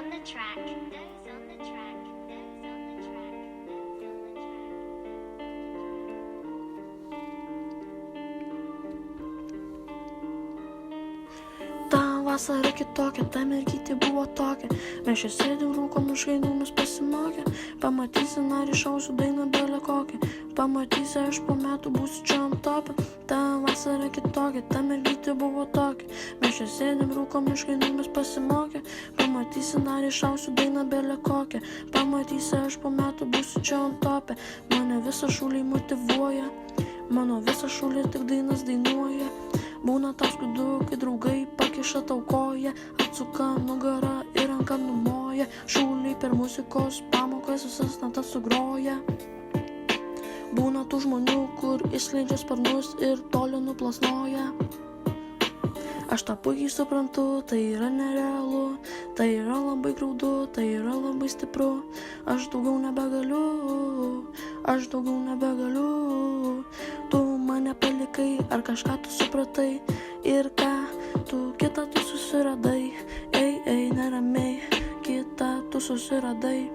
on the track. Those on the track. Those on the track. Those on the track. Ta vasara kitokia, ta mergytė buvo tokia. Mes čia sėdim, rūkom iš gaidų, mes pasimokę. Pamatysi, ar išausiu dainą belę kokią. Pamatysi, aš po metų būsiu čia ant topę. Ta vasara kitokia, ta mergytė buvo tokia. Mes čia sėdim, rūkom iš gaidų, mes pasimokę. Pamatysi, ar išausiu dainą belę kokią. Pamatysi, aš po metų būsiu čia ant topę. Mane visą šūlį motyvuoja. Mano visą šūlį tik dainas dainuoja. Būna tau skaudu, kai draugai pakiša tau koją, atsuka nugarą ir ranką numoja. Šūliai per muzikos pamokas visas natas sugroja. Būna tų žmonių, kur išleidžia sparnus ir toli nuplasnoja. Aš tą puikiai suprantu, tai yra nerealu, tai yra labai graudu, tai yra labai stipru. Aš daugiau nebegaliu, aš daugiau nebegaliu. Tu mane palikai, ar kažką tu supratai, ir ką, tu kitą tu susiradai. Ei, neramiai, kitą tu susiradai.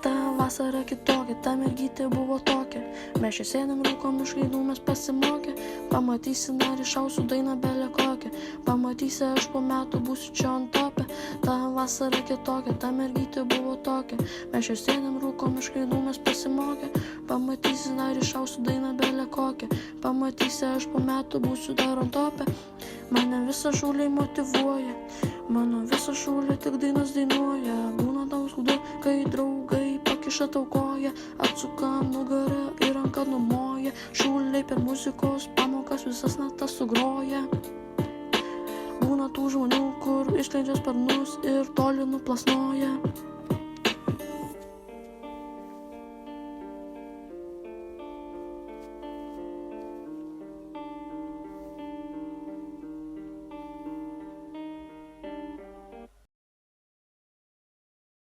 Ta vasara kitokia, ta mergytė buvo tokia. Mes čia sėdam, rūkom iš gaidų, mes pasimokę. Pamatysi, ar išausiu dainą belę kokią. Pamatysi, aš po metų būsiu čia ant topę. Ta vasara kitokia, ta mergytė buvo tokia. Mes čia sėdam, rūkom iš gaidų, mes pasimokę. Pamatysi, ar išausiu dainą belę kokią. Pamatysi, aš po metų būsiu dar ant topę. Mane visą šūliai motyvuoja. Mano visą šūlį tik dainas dainuoja. Būna tau skaudu, kai draugai pakiša tau koją, atsuka nugarą ir ranką numoja. Šūliai per muzikos pamokas visas natas sugroja. Būna tų žmonių, kur išleidžia sparnus ir toli nuplasnoja.